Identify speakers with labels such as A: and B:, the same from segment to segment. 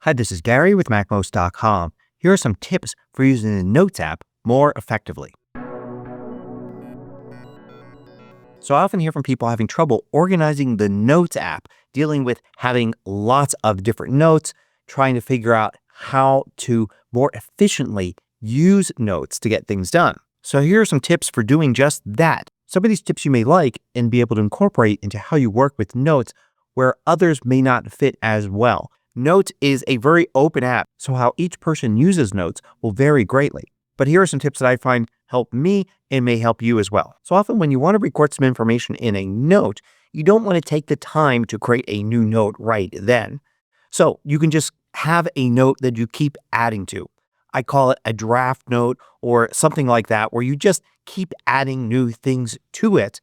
A: Hi, this is Gary with MACMOST.com. Here are some tips for using the Notes app more effectively. So I often hear from people having trouble organizing the Notes app, dealing with having lots of different notes, trying to figure out how to more efficiently use notes to get things done. So here are some tips for doing just that. Some of these tips you may like and be able to incorporate into how you work with notes where others may not fit as well. Notes is a very open app, so how each person uses Notes will vary greatly. But here are some tips that I find help me and may help you as well. So often when you want to record some information in a note, you don't want to take the time to create a new note right then. So you can just have a note that you keep adding to. I call it a draft note or something like that, where you just keep adding new things to it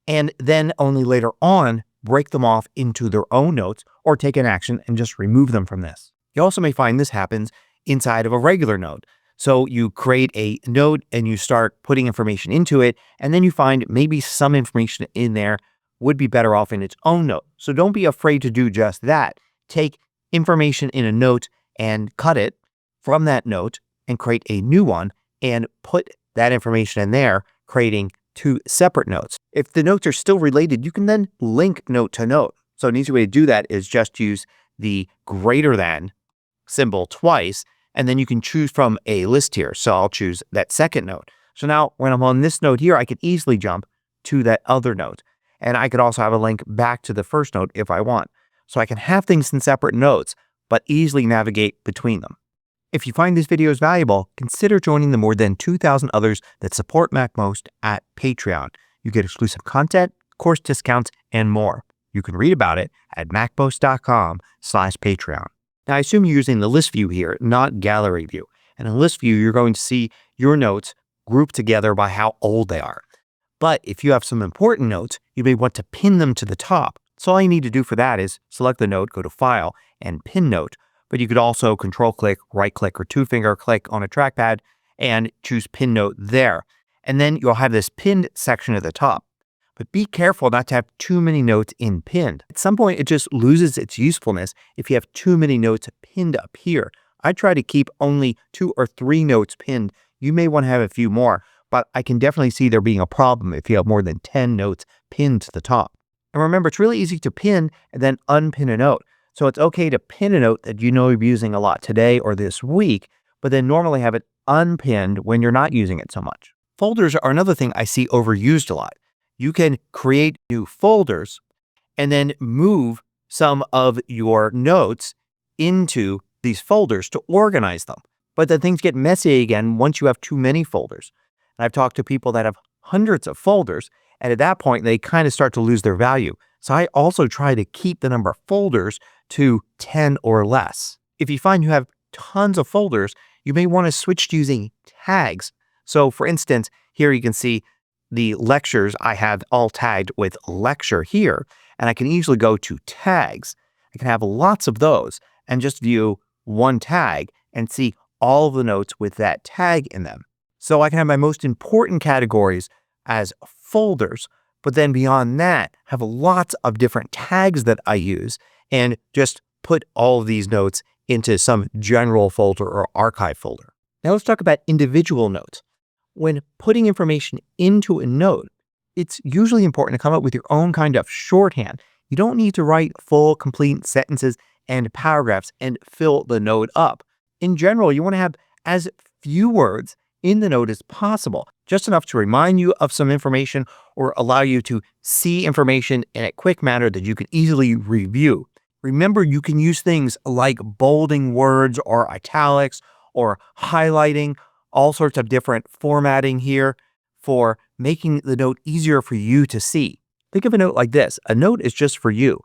A: and then only later on break them off into their own notes or take an action and just remove them from this. You also may find this happens inside of a regular note. So you create a note and you start putting information into it, and then you find maybe some information in there would be better off in its own note. So don't be afraid to do just that. Take information in a note and cut it from that note and create a new one and put that information in there, creating two separate notes. If the notes are still related, you can then link note to note. So an easy way to do that is just use the greater than symbol twice, and then you can choose from a list here. So I'll choose that second note. So now when I'm on this note here, I can easily jump to that other note. And I could also have a link back to the first note if I want. So I can have things in separate notes, but easily navigate between them. If you find these videos valuable, consider joining the more than 2,000 others that support MACMOST at Patreon. You get exclusive content, course discounts, and more. You can read about it at macmost.com/Patreon. Now, I assume you're using the list view here, not gallery view. And in list view, you're going to see your notes grouped together by how old they are. But if you have some important notes, you may want to pin them to the top. So all you need to do for that is select the note, go to File, and Pin Note. But you could also control-click, right-click, or two-finger click on a trackpad and choose Pin Note there. And then you'll have this pinned section at the top. But be careful not to have too many notes in pinned. At some point, it just loses its usefulness if you have too many notes pinned up here. I try to keep only 2 or 3 notes pinned. You may want to have a few more, but I can definitely see there being a problem if you have more than 10 notes pinned to the top. And remember, it's really easy to pin and then unpin a note. So it's okay to pin a note that you know you're using a lot today or this week, but then normally have it unpinned when you're not using it so much. Folders are another thing I see overused a lot. You can create new folders and then move some of your notes into these folders to organize them. But then things get messy again once you have too many folders. And I've talked to people that have hundreds of folders, and at that point, they kind of start to lose their value. So I also try to keep the number of folders to 10 or less. If you find you have tons of folders, you may want to switch to using tags. So for instance, here you can see the lectures I have all tagged with lecture here, and I can easily go to tags. I can have lots of those and just view one tag and see all of the notes with that tag in them. So I can have my most important categories as folders, but then beyond that, have lots of different tags that I use and just put all of these notes into some general folder or archive folder. Now let's talk about individual notes. When putting information into a note, it's usually important to come up with your own kind of shorthand. You don't need to write full, complete sentences and paragraphs and fill the note up. In general, you want to have as few words in the note as possible, just enough to remind you of some information or allow you to see information in a quick manner that you can easily review. Remember, you can use things like bolding words or italics or highlighting, all sorts of different formatting here for making the note easier for you to see. Think of a note like this. A note is just for you.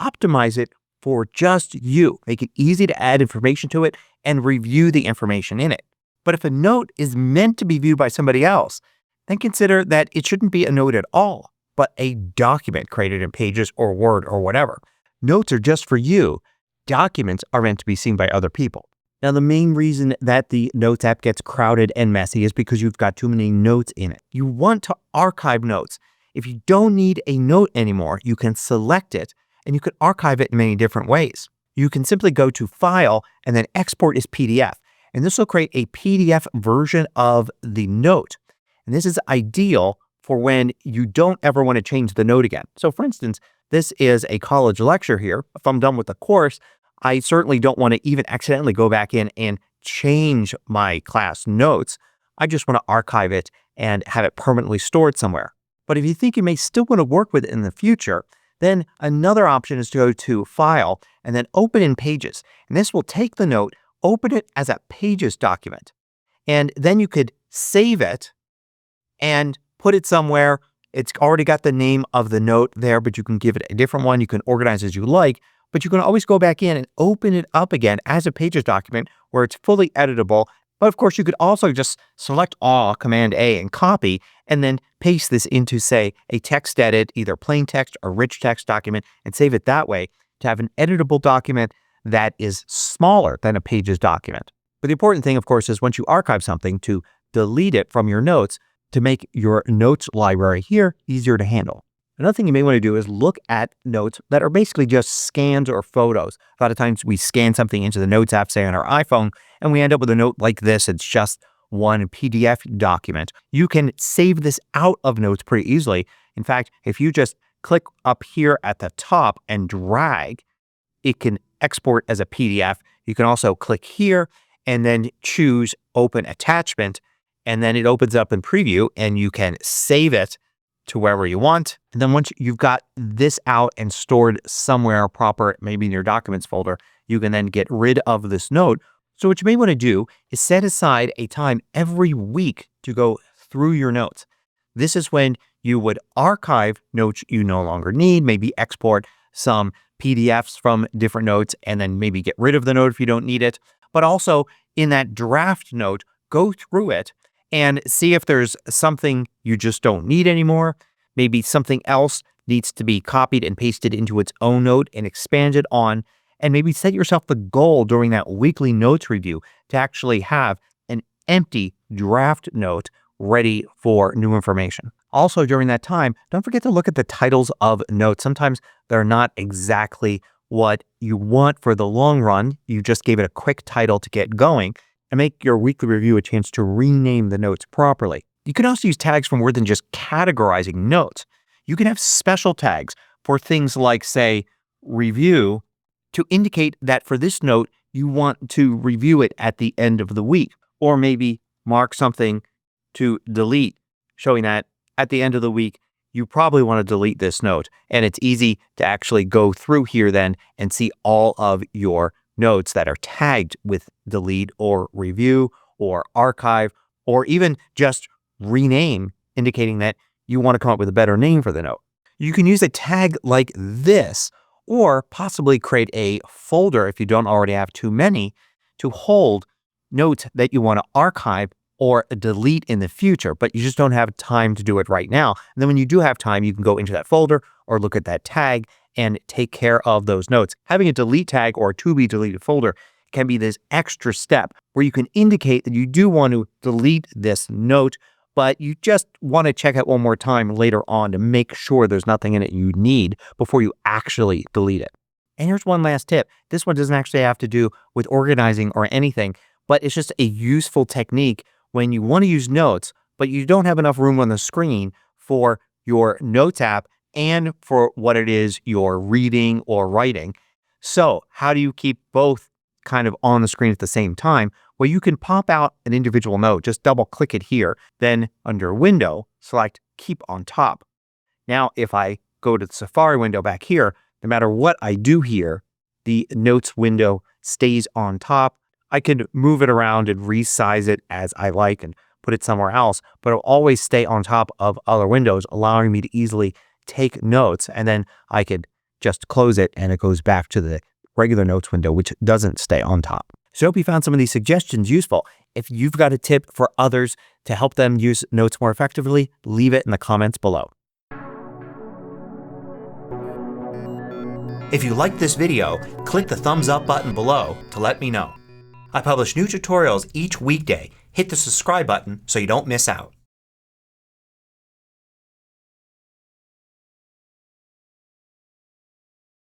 A: Optimize it for just you. Make it easy to add information to it and review the information in it. But if a note is meant to be viewed by somebody else, then consider that it shouldn't be a note at all, but a document created in Pages or Word or whatever. Notes are just for you. Documents are meant to be seen by other people. Now, the main reason that the Notes app gets crowded and messy is because you've got too many notes in it. You want to archive notes. If you don't need a note anymore, you can select it and you can archive it in many different ways. you can simply go to File and then Export as PDF. And this will create a PDF version of the note. And this is ideal for when you don't ever want to change the note again. So for instance, this is a college lecture here. If I'm done with the course, I certainly don't want to even accidentally go back in and change my class notes. I just want to archive it and have it permanently stored somewhere. But if you think you may still want to work with it in the future, then another option is to go to File and then Open in Pages. And this will take the note, open it as a Pages document. And then you could save it and put it somewhere. It's already got the name of the note there, but you can give it a different one. You can organize as you like, but you can always go back in and open it up again as a Pages document where it's fully editable. But of course, you could also just select all, Command A, and copy, and then paste this into, say, a text edit, either plain text or rich text document, and save it that way to have an editable document that is smaller than a Pages document. But the important thing, of course, is once you archive something, to delete it from your notes to make your notes library here easier to handle. Another thing you may want to do is look at notes that are basically just scans or photos. A lot of times we scan something into the Notes app, say on our iPhone, and we end up with a note like this. It's just one PDF document. You can save this out of Notes pretty easily. In fact, if you just click up here at the top and drag, it can export as a PDF. You can also click here and then choose Open Attachment, and then it opens up in Preview and you can save it to wherever you want. And then once you've got this out and stored somewhere proper, maybe in your Documents folder, you can then get rid of this note. So what you may want to do is set aside a time every week to go through your notes. This is when you would archive notes you no longer need, maybe export some PDFs from different notes and then maybe get rid of the note if you don't need it. But also in that draft note, go through it and see if there's something you just don't need anymore. Maybe something else needs to be copied and pasted into its own note and expanded on. And maybe set yourself the goal during that weekly notes review to actually have an empty draft note ready for new information. Also during that time, don't forget to look at the titles of notes. Sometimes they're not exactly what you want for the long run. You just gave it a quick title to get going, and make your weekly review a chance to rename the notes properly. You can also use tags for more than just categorizing notes. You can have special tags for things like, say, review, to indicate that for this note, you want to review it at the end of the week. Or maybe mark something to delete, showing that at the end of the week, you probably want to delete this note. And it's easy to actually go through here then and see all of your notes that are tagged with delete or review or archive, or even just rename, indicating that you want to come up with a better name for the note. You can use a tag like this, or possibly create a folder if you don't already have too many, to hold notes that you want to archive or delete in the future, but you just don't have time to do it right now. And then when you do have time, you can go into that folder or look at that tag and take care of those notes. Having a delete tag or a to be deleted folder can be this extra step where you can indicate that you do want to delete this note, but you just want to check it one more time later on to make sure there's nothing in it you need before you actually delete it. And here's one last tip. This one doesn't actually have to do with organizing or anything, but it's just a useful technique when you want to use notes, but you don't have enough room on the screen for your Notes app and for what it is you're reading or writing. So how do you keep both kind of on the screen at the same time? Well, you can pop out an individual note. Just double click it here. Then under Window, select Keep on Top. Now, if I go to the Safari window back here, no matter what I do here, the Notes window stays on top. I can move it around and resize it as I like and put it somewhere else, but it'll always stay on top of other windows, allowing me to easily take notes, and then I could just close it and it goes back to the regular Notes window, which doesn't stay on top. So I hope you found some of these suggestions useful. If you've got a tip for others to help them use notes more effectively, leave it in the comments below. If you liked this video, click the thumbs up button below to let me know. I publish new tutorials each weekday. Hit the subscribe button so you don't miss out.